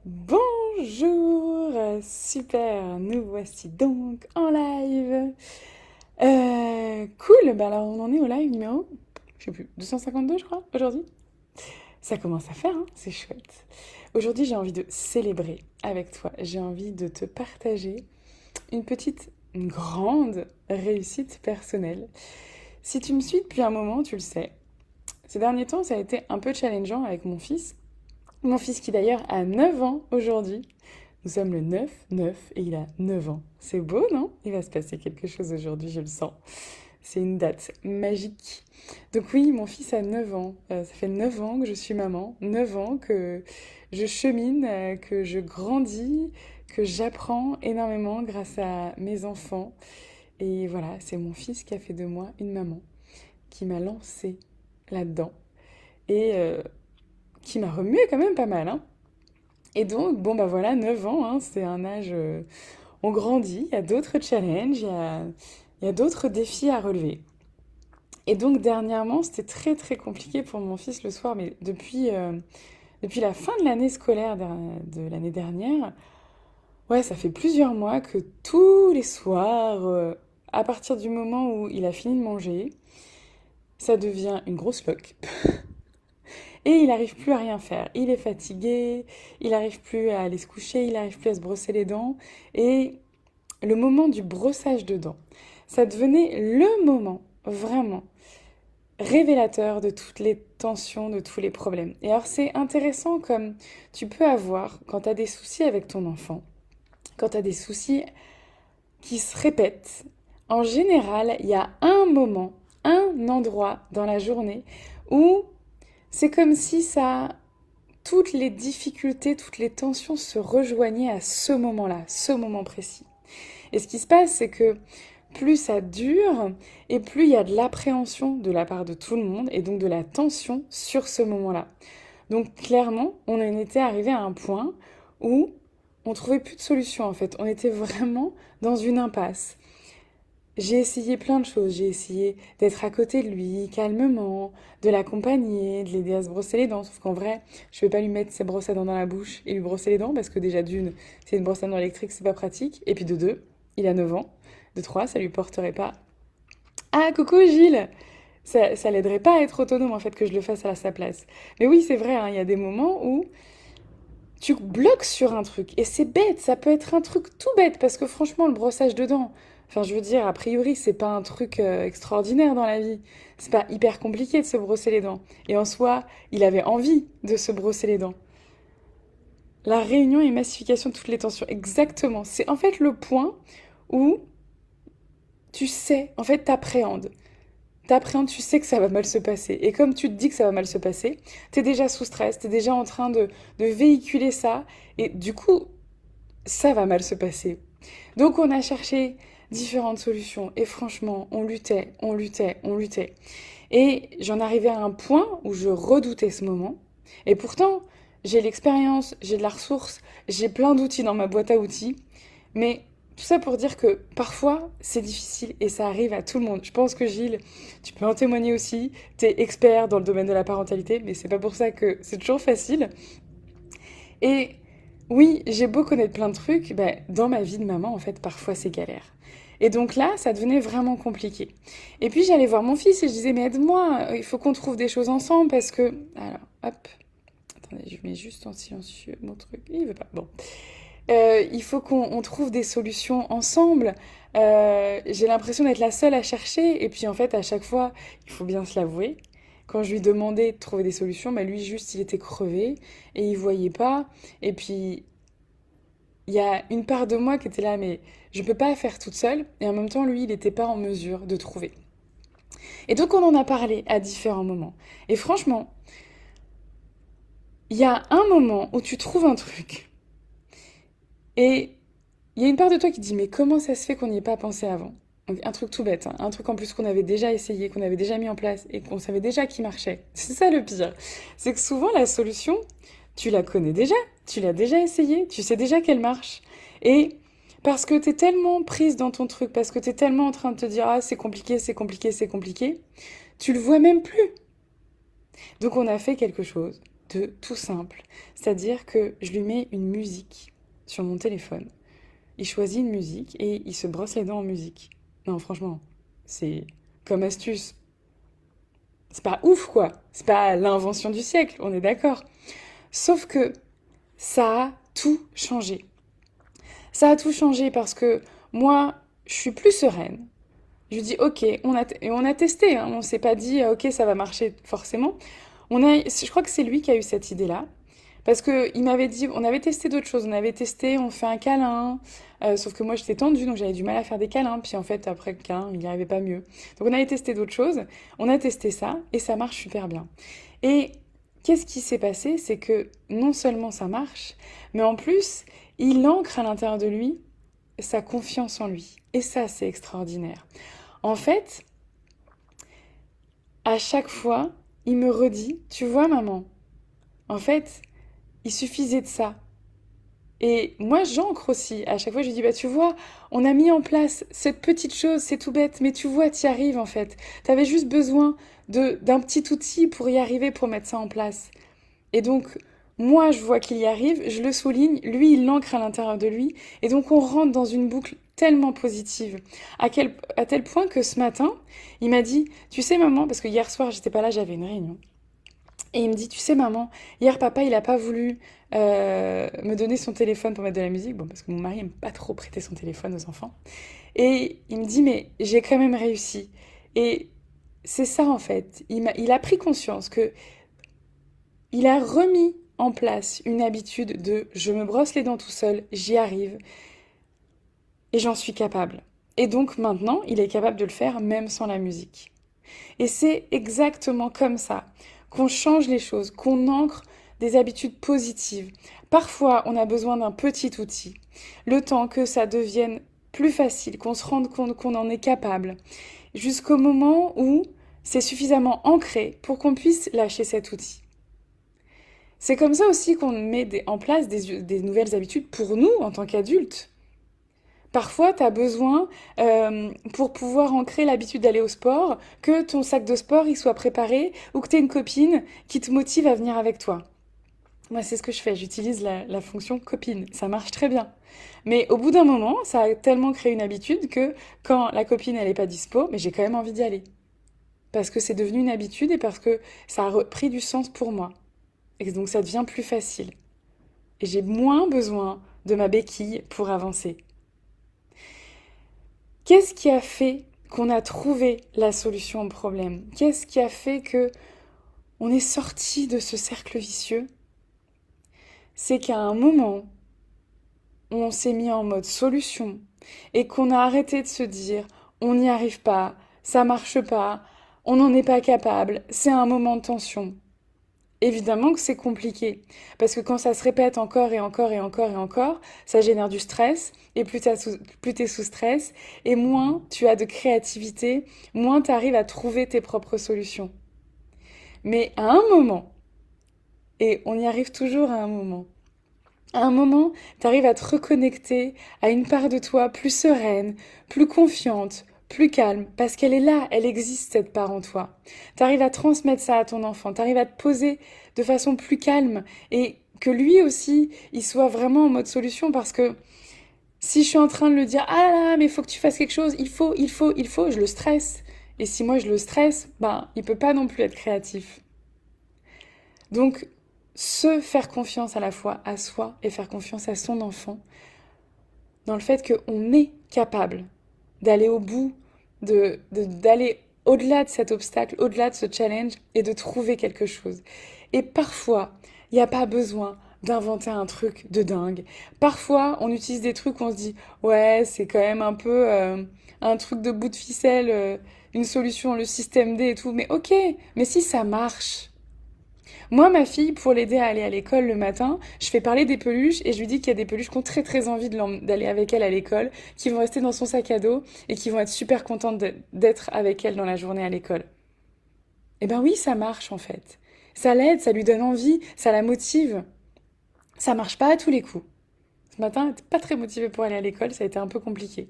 Bonjour, super, nous voici donc en live. Cool, bah alors on en est au live numéro, je sais plus, 252 je crois, aujourd'hui. Ça commence à faire, hein, c'est chouette. Aujourd'hui j'ai envie de célébrer avec toi, j'ai envie de te partager une grande réussite personnelle. Si tu me suis depuis un moment, tu le sais, ces derniers temps ça a été un peu challengeant avec mon fils. Mon fils qui d'ailleurs a 9 ans aujourd'hui. Nous sommes le 9/9 et il a 9 ans. C'est beau, non? Il va se passer quelque chose aujourd'hui, je le sens. C'est une date magique. Donc oui, mon fils a 9 ans. Ça fait 9 ans que je suis maman. 9 ans que je chemine, que je grandis, que j'apprends énormément grâce à mes enfants. Et voilà, c'est mon fils qui a fait de moi une maman, qui m'a lancée là-dedans et qui m'a remué quand même pas mal, hein. Et donc, bon, bah voilà, 9 ans, hein, c'est un âge. On grandit, il y a d'autres challenges, il y a d'autres défis à relever. Et donc, dernièrement, c'était très très compliqué pour mon fils le soir, mais depuis la fin de l'année scolaire de l'année dernière, ouais, ça fait plusieurs mois que tous les soirs, à partir du moment où il a fini de manger, ça devient une grosse loque. Et il n'arrive plus à rien faire. Il est fatigué, il n'arrive plus à aller se coucher, il n'arrive plus à se brosser les dents. Et le moment du brossage de dents, ça devenait le moment vraiment révélateur de toutes les tensions, de tous les problèmes. Et alors c'est intéressant comme tu peux avoir quand tu as des soucis avec ton enfant, quand tu as des soucis qui se répètent. En général, il y a un moment, un endroit dans la journée où c'est comme si ça toutes les difficultés, toutes les tensions se rejoignaient à ce moment-là, ce moment précis. Et ce qui se passe, c'est que plus ça dure et plus il y a de l'appréhension de la part de tout le monde et donc de la tension sur ce moment-là. Donc clairement, on en était arrivé à un point où on trouvait plus de solution en fait. On était vraiment dans une impasse. J'ai essayé plein de choses. J'ai essayé d'être à côté de lui, calmement, de l'accompagner, de l'aider à se brosser les dents. Sauf qu'en vrai, je vais pas lui mettre ses brosses à dents dans la bouche et lui brosser les dents parce que déjà d'une, c'est une brosse à dents électrique, c'est pas pratique. Et puis de deux, il a 9 ans. De trois, ça lui porterait pas. Ah, coucou Gilles! Ça l'aiderait pas à être autonome en fait que je le fasse à sa place. Mais oui, c'est vrai, hein, il y a des moments où tu bloques sur un truc. Et c'est bête, ça peut être un truc tout bête, parce que franchement, le brossage de dents, enfin, je veux dire, a priori, c'est pas un truc extraordinaire dans la vie. C'est pas hyper compliqué de se brosser les dents. Et en soi, il avait envie de se brosser les dents. La réunion et massification de toutes les tensions, exactement. C'est en fait le point où tu sais, en fait, t'appréhendes. T'appréhendes, tu sais que ça va mal se passer. Et comme tu te dis que ça va mal se passer, t'es déjà sous stress, t'es déjà en train de véhiculer ça. Et du coup, ça va mal se passer. Donc on a cherché différentes solutions et franchement, on luttait, on luttait, on luttait. Et j'en arrivais à un point où je redoutais ce moment. Et pourtant, j'ai l'expérience, j'ai de la ressource, j'ai plein d'outils dans ma boîte à outils. Mais tout ça pour dire que parfois, c'est difficile et ça arrive à tout le monde. Je pense que Gilles, tu peux en témoigner aussi. Tu es expert dans le domaine de la parentalité, mais c'est pas pour ça que c'est toujours facile. Et oui, j'ai beau connaître plein de trucs, ben, dans ma vie de maman, en fait, parfois c'est galère. Et donc là, ça devenait vraiment compliqué. Et puis j'allais voir mon fils et je disais, mais aide-moi, il faut qu'on trouve des choses ensemble parce que... Alors, hop, attendez, je mets juste en silencieux mon truc. Il veut pas. Bon. Il faut qu'on trouve des solutions ensemble. J'ai l'impression d'être la seule à chercher. Et puis en fait, à chaque fois, il faut bien se l'avouer, quand je lui demandais de trouver des solutions, bah lui juste il était crevé et il voyait pas. Et puis il y a une part de moi qui était là, mais je peux pas faire toute seule. Et en même temps, lui, il n'était pas en mesure de trouver. Et donc on en a parlé à différents moments. Et franchement, il y a un moment où tu trouves un truc et il y a une part de toi qui dit, mais comment ça se fait qu'on n'y ait pas pensé avant? Donc, un truc tout bête, hein. Un truc en plus qu'on avait déjà essayé, qu'on avait déjà mis en place et qu'on savait déjà qui marchait. C'est ça le pire. C'est que souvent la solution, tu la connais déjà, tu l'as déjà essayé, tu sais déjà qu'elle marche. Et parce que t'es tellement prise dans ton truc, parce que t'es tellement en train de te dire, ah c'est compliqué, c'est compliqué, c'est compliqué, tu le vois même plus. Donc on a fait quelque chose de tout simple. C'est-à-dire que je lui mets une musique sur mon téléphone. Il choisit une musique et il se brosse les dents en musique. Non, franchement, c'est comme astuce. C'est pas ouf, quoi. C'est pas l'invention du siècle, on est d'accord. Sauf que ça a tout changé. Ça a tout changé parce que moi, je suis plus sereine. Je lui dis, ok, on a testé, hein, on s'est pas dit, ok, ça va marcher forcément. Je crois que c'est lui qui a eu cette idée-là. Parce que il m'avait dit, on avait testé d'autres choses, on avait testé, on fait un câlin, sauf que moi j'étais tendue, donc j'avais du mal à faire des câlins, puis en fait après le câlin, il n'y arrivait pas mieux. Donc on avait testé d'autres choses, on a testé ça, et ça marche super bien. Et qu'est-ce qui s'est passé? C'est que non seulement ça marche, mais en plus, il ancre à l'intérieur de lui sa confiance en lui. Et ça, c'est extraordinaire. En fait, à chaque fois, il me redit, tu vois maman, en fait, il suffisait de ça. Et moi, j'ancre aussi. À chaque fois, je lui dis, bah, tu vois, on a mis en place cette petite chose, c'est tout bête, mais tu vois, t'y arrives en fait. T'avais juste besoin d'un petit outil pour y arriver, pour mettre ça en place. Et donc, moi, je vois qu'il y arrive, je le souligne, lui, il l'ancre à l'intérieur de lui. Et donc, on rentre dans une boucle tellement positive. À tel point que ce matin, il m'a dit, tu sais, maman, parce que hier soir, j'étais pas là, j'avais une réunion. Et il me dit, tu sais, maman, hier, papa, il a pas voulu me donner son téléphone pour mettre de la musique. Bon, parce que mon mari aime pas trop prêter son téléphone aux enfants. Et il me dit, mais j'ai quand même réussi. Et c'est ça, en fait. Il a pris conscience que il a remis en place une habitude de je me brosse les dents tout seul, j'y arrive et j'en suis capable. Et donc maintenant, il est capable de le faire même sans la musique. Et c'est exactement comme ça qu'on change les choses, qu'on ancre des habitudes positives. Parfois, on a besoin d'un petit outil, le temps que ça devienne plus facile, qu'on se rende compte qu'on en est capable, jusqu'au moment où c'est suffisamment ancré pour qu'on puisse lâcher cet outil. C'est comme ça aussi qu'on met en place des nouvelles habitudes pour nous en tant qu'adultes. Parfois, tu as besoin, pour pouvoir ancrer l'habitude d'aller au sport, que ton sac de sport il soit préparé ou que tu aies une copine qui te motive à venir avec toi. Moi, c'est ce que je fais, j'utilise la fonction copine, ça marche très bien. Mais au bout d'un moment, ça a tellement créé une habitude que quand la copine elle est pas dispo, mais j'ai quand même envie d'y aller. Parce que c'est devenu une habitude et parce que ça a repris du sens pour moi. Et donc ça devient plus facile. Et j'ai moins besoin de ma béquille pour avancer. Qu'est-ce qui a fait qu'on a trouvé la solution au problème? Qu'est-ce qui a fait que on est sorti de ce cercle vicieux? C'est qu'à un moment, on s'est mis en mode solution et qu'on a arrêté de se dire on n'y arrive pas, ça marche pas, on n'en est pas capable, c'est un moment de tension. Évidemment que c'est compliqué, parce que quand ça se répète encore et encore et encore et encore, ça génère du stress, et plus t'es sous stress, et moins tu as de créativité, moins tu arrives à trouver tes propres solutions. Mais à un moment, et on y arrive toujours à un moment, tu arrives à te reconnecter à une part de toi plus sereine, plus confiante, plus calme, parce qu'elle est là, elle existe cette part en toi. Tu arrives à transmettre ça à ton enfant, tu arrives à te poser de façon plus calme et que lui aussi, il soit vraiment en mode solution parce que si je suis en train de le dire, ah là là, mais il faut que tu fasses quelque chose, il faut, je le stresse. Et si moi je le stresse, ben, il peut pas non plus être créatif. Donc, se faire confiance à la fois à soi et faire confiance à son enfant, dans le fait qu'on est capable d'aller au bout, d'aller au-delà de cet obstacle, au-delà de ce challenge et de trouver quelque chose. Et parfois, il n'y a pas besoin d'inventer un truc de dingue. Parfois, on utilise des trucs où on se dit ouais, c'est quand même un peu un truc de bout de ficelle, une solution, le système D et tout. Mais ok, mais si ça marche, moi, ma fille, pour l'aider à aller à l'école le matin, je fais parler des peluches et je lui dis qu'il y a des peluches qui ont très très envie d'aller avec elle à l'école, qui vont rester dans son sac à dos et qui vont être super contentes d'être avec elle dans la journée à l'école. Eh ben oui, ça marche en fait. Ça l'aide, ça lui donne envie, ça la motive. Ça marche pas à tous les coups. Ce matin, elle n'était pas très motivée pour aller à l'école, ça a été un peu compliqué.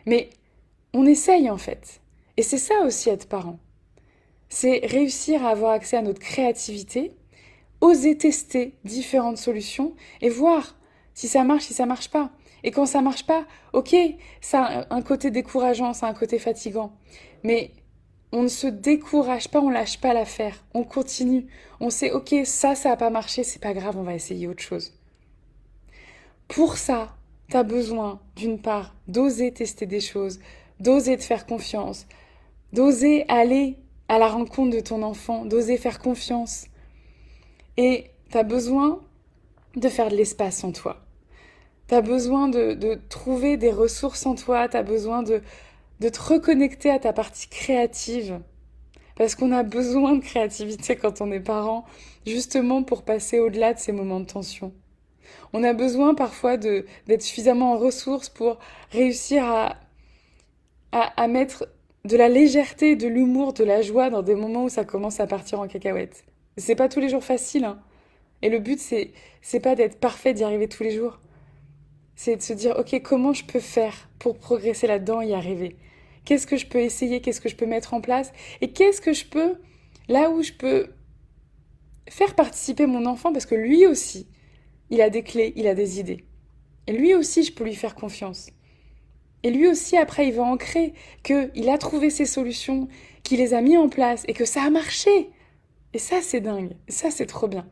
Mais on essaye en fait. Et c'est ça aussi être parent. C'est réussir à avoir accès à notre créativité oser tester différentes solutions et voir si ça marche, si ça marche pas. Et quand ça marche pas, ok, ça a un côté décourageant, ça a un côté fatigant. Mais on ne se décourage pas, on lâche pas l'affaire. On continue. On sait, ok, ça a pas marché, c'est pas grave, on va essayer autre chose. Pour ça, t'as besoin, d'une part, d'oser tester des choses, d'oser te faire confiance, d'oser aller à la rencontre de ton enfant, d'oser faire confiance. Et t'as besoin de faire de l'espace en toi. T'as besoin de trouver des ressources en toi, t'as besoin de te reconnecter à ta partie créative. Parce qu'on a besoin de créativité quand on est parent, justement pour passer au-delà de ces moments de tension. On a besoin parfois d'être suffisamment en ressources pour réussir à mettre de la légèreté, de l'humour, de la joie dans des moments où ça commence à partir en cacahuète. C'est pas tous les jours facile, hein. Et le but, c'est pas d'être parfait, d'y arriver tous les jours. C'est de se dire, ok, comment je peux faire pour progresser là-dedans et y arriver? Qu'est-ce que je peux essayer? Qu'est-ce que je peux mettre en place? Et qu'est-ce que je peux, là où je peux faire participer mon enfant, parce que lui aussi, il a des clés, il a des idées. Et lui aussi, je peux lui faire confiance. Et lui aussi, après, il va ancrer qu'il a trouvé ses solutions, qu'il les a mis en place et que ça a marché. Et ça, c'est dingue. Et ça, c'est trop bien.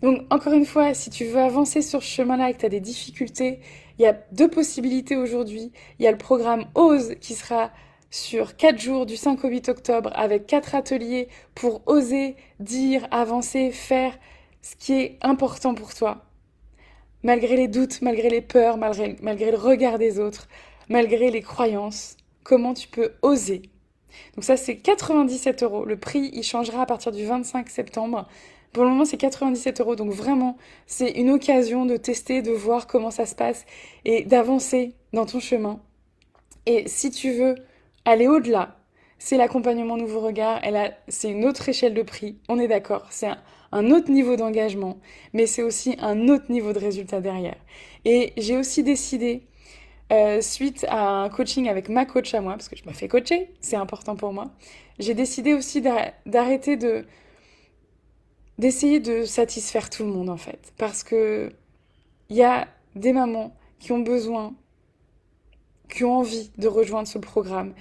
Donc, encore une fois, si tu veux avancer sur ce chemin-là et que tu as des difficultés, il y a deux possibilités aujourd'hui. Il y a le programme OSE qui sera sur 4 jours du 5 au 8 octobre avec 4 ateliers pour oser dire, avancer, faire ce qui est important pour toi. Malgré les doutes, malgré les peurs, malgré le regard des autres, malgré les croyances, comment tu peux oser. Donc ça, c'est 97 euros. Le prix, il changera à partir du 25 septembre. Pour le moment, c'est 97 euros. Donc vraiment, c'est une occasion de tester, de voir comment ça se passe et d'avancer dans ton chemin. Et si tu veux aller au-delà, c'est l'accompagnement Nouveau Regard. C'est une autre échelle de prix. On est d'accord. C'est un autre niveau d'engagement, mais c'est aussi un autre niveau de résultat derrière. Et j'ai aussi décidé, suite à un coaching avec ma coach à moi, parce que je me fais coacher, c'est important pour moi, j'ai décidé aussi d'arrêter d'essayer de satisfaire tout le monde en fait. Parce que il y a des mamans qui ont besoin, qui ont envie de rejoindre ce programme.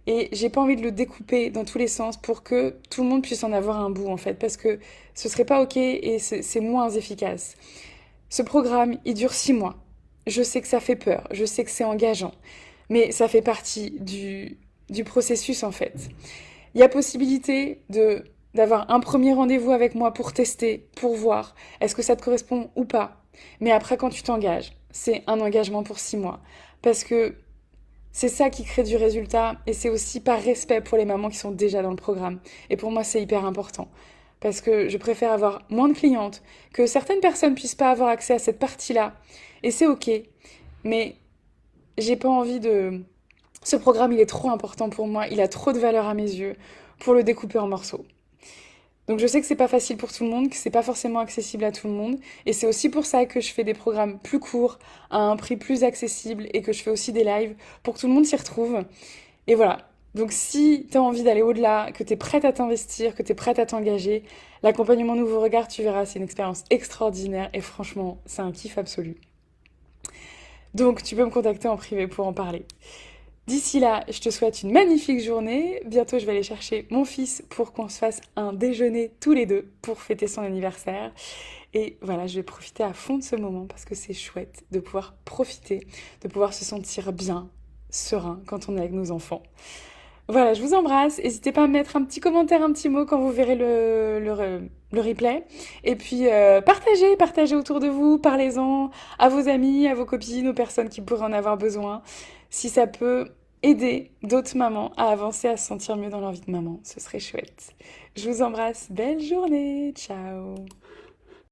Et j'ai pas envie de le découper dans tous les sens pour que tout le monde puisse en avoir un bout en fait, parce que ce serait pas ok et c'est moins efficace. Ce programme, il dure 6 mois. Je sais que ça fait peur, je sais que c'est engageant, mais ça fait partie du processus en fait. Il y a possibilité d'avoir un premier rendez-vous avec moi pour tester, pour voir est-ce que ça te correspond ou pas. Mais après, quand tu t'engages, c'est un engagement pour 6 mois. Parce que c'est ça qui crée du résultat et c'est aussi par respect pour les mamans qui sont déjà dans le programme. Et pour moi, c'est hyper important. Parce que je préfère avoir moins de clientes, que certaines personnes puissent pas avoir accès à cette partie-là. Et c'est ok. Mais j'ai pas envie de... Ce programme, il est trop important pour moi, il a trop de valeur à mes yeux pour le découper en morceaux. Donc je sais que c'est pas facile pour tout le monde, que c'est pas forcément accessible à tout le monde, et c'est aussi pour ça que je fais des programmes plus courts, à un prix plus accessible, et que je fais aussi des lives pour que tout le monde s'y retrouve. Et voilà. Donc si t'as envie d'aller au-delà, que t'es prête à t'investir, que t'es prête à t'engager, l'accompagnement Nouveau Regard, tu verras, c'est une expérience extraordinaire, et franchement, c'est un kiff absolu. Donc tu peux me contacter en privé pour en parler. D'ici là, je te souhaite une magnifique journée. Bientôt, je vais aller chercher mon fils pour qu'on se fasse un déjeuner tous les deux pour fêter son anniversaire. Et voilà, je vais profiter à fond de ce moment parce que c'est chouette de pouvoir profiter, de pouvoir se sentir bien, serein quand on est avec nos enfants. Voilà, je vous embrasse. N'hésitez pas à me mettre un petit commentaire, un petit mot quand vous verrez le replay. Et puis, partagez autour de vous, parlez-en à vos amis, à vos copines, aux personnes qui pourraient en avoir besoin. Si ça peut aider d'autres mamans à avancer, à se sentir mieux dans leur vie de maman, ce serait chouette. Je vous embrasse. Belle journée. Ciao.